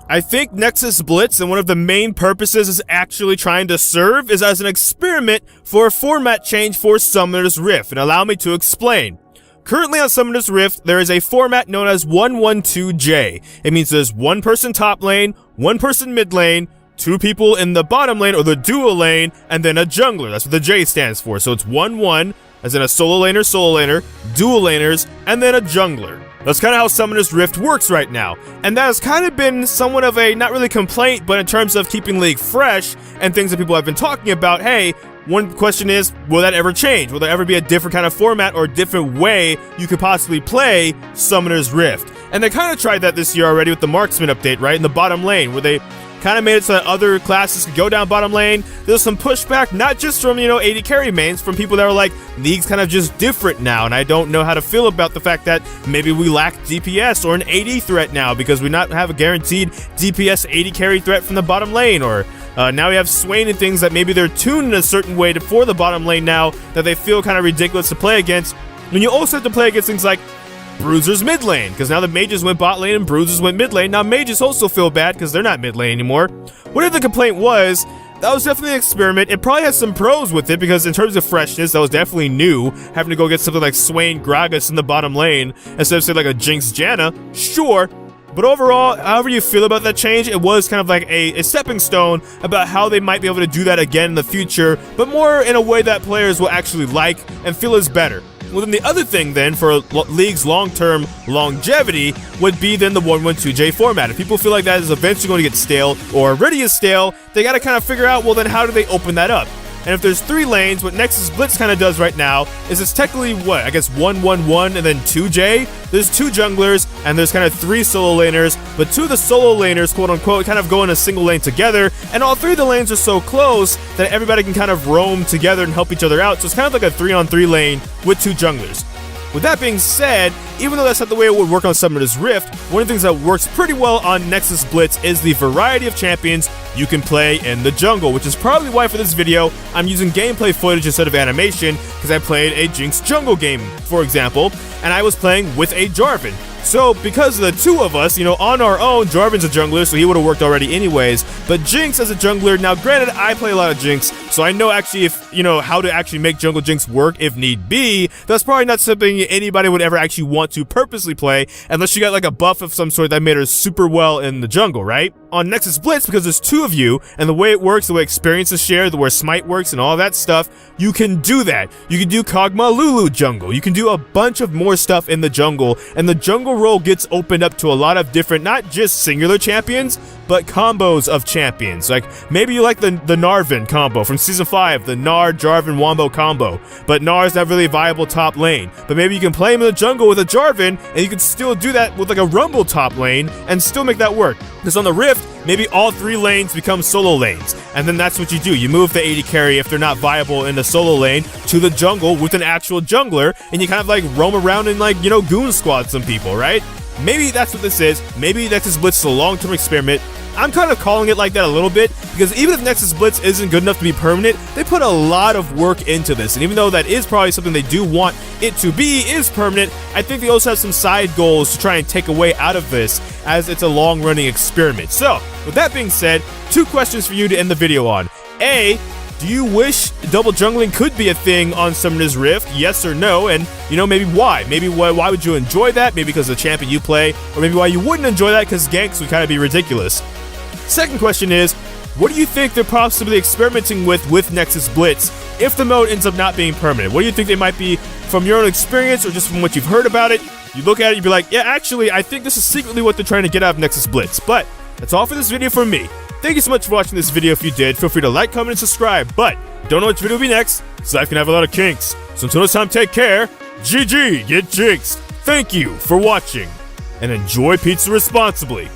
I think Nexus Blitz and one of the main purposes is actually trying to serve is as an experiment for a format change for Summoner's Rift, and allow me to explain. Currently on Summoner's Rift, there is a format known as 112J. It means there's one person top lane, one person mid lane, two people in the bottom lane or the dual lane, and then a jungler. That's what the J stands for. So it's 1-1, as in a solo laner, dual laners, and then a jungler. That's kind of how Summoner's Rift works right now, and that has kind of been somewhat of a, not really complaint, but in terms of keeping League fresh and things that people have been talking about, hey, one question is, will that ever change? Will there ever be a different kind of format or a different way you could possibly play Summoner's Rift? And they kind of tried that this year already with the Marksman update, right, in the bottom lane, where they kind of made it so that other classes could go down bottom lane. There's some pushback, not just from, AD carry mains, from people that are like, League's kind of just different now, and I don't know how to feel about the fact that maybe we lack DPS or an AD threat now, because we not have a guaranteed DPS AD carry threat from the bottom lane, or now we have Swain and things that maybe they're tuned in a certain way for the bottom lane now that they feel kind of ridiculous to play against. When you also have to play against things like Bruiser's mid lane, because now the mages went bot lane and Bruisers went mid lane. Now mages also feel bad because they're not mid lane anymore. Whatever the complaint was, that was definitely an experiment. It probably has some pros with it, because in terms of freshness, that was definitely new, having to go get something like Swain Gragas in the bottom lane instead of, say, like a Jinx Janna. Sure, but overall, however you feel about that change, it was kind of like a stepping stone about how they might be able to do that again in the future, but more in a way that players will actually like and feel is better. Well, then the other thing then for League's long-term longevity would be then the 112J format. If people feel like that is eventually going to get stale or already is stale, they got to kind of figure out, well, then how do they open that up? And if there's 3 lanes, what Nexus Blitz kind of does right now is it's technically what? I guess 1-1-1 and then 2J. There's 2 junglers and there's kind of 3 solo laners, but 2 of the solo laners, quote unquote, kind of go in a single lane together, and all 3 of the lanes are so close that everybody can kind of roam together and help each other out. So it's kind of like a 3-on-3 lane with 2 junglers. With that being said, even though that's not the way it would work on Summoner's Rift, one of the things that works pretty well on Nexus Blitz is the variety of champions you can play in the jungle, which is probably why for this video, I'm using gameplay footage instead of animation, because I played a Jinx jungle game, for example, and I was playing with a Jarvan. So, because of the 2 of us, on our own, Jarvan's a jungler, so he would have worked already anyways, but Jinx as a jungler, now granted, I play a lot of Jinx, so I know actually if, how to actually make jungle Jinx work if need be. That's probably not something anybody would ever actually want to purposely play, unless you got like a buff of some sort that made her super well in the jungle, right? On Nexus Blitz, because there's 2 of you, and the way it works, the way experience is shared, the way Smite works, and all that stuff, you can do that. You can do Kog'Maw Lulu jungle. You can do a bunch of more stuff in the jungle, and the jungle role gets opened up to a lot of different, not just singular champions, but combos of champions. Like, maybe you like the Narvin combo from Season 5, the Gnar, Jarvan, Wombo combo, but Gnar's not really a viable top lane. But maybe you can play him in the jungle with a Jarvan, and you can still do that with like a Rumble top lane, and still make that work. Because on the Rift, maybe all 3 lanes become solo lanes, and then that's what you do. You move the AD carry, if they're not viable in the solo lane, to the jungle with an actual jungler, and you kind of like roam around and like, goon squad some people, right? Maybe that's what this is. Maybe Nexus Blitz is a long-term experiment. I'm kind of calling it like that a little bit, because even if Nexus Blitz isn't good enough to be permanent, they put a lot of work into this, and even though that is probably something they do want it to be is permanent, I think they also have some side goals to try and take away out of this, as it's a long-running experiment. So, with that being said, 2 questions for you to end the video on. A, do you wish double jungling could be a thing on Summoner's Rift? Yes or no? And, maybe why? Maybe why would you enjoy that? Maybe because of the champion you play, or maybe why you wouldn't enjoy that because ganks would kind of be ridiculous. Second question is, what do you think they're possibly experimenting with Nexus Blitz if the mode ends up not being permanent? What do you think they might be from your own experience or just from what you've heard about it? You look at it, you'd be like, yeah, actually, I think this is secretly what they're trying to get out of Nexus Blitz. But that's all for this video from me. Thank you so much for watching this video. If you did, feel free to like, comment, and subscribe. But don't know which video will be next, so I can have a lot of kinks. So until next time, take care. GG, get jinxed. Thank you for watching, and enjoy pizza responsibly.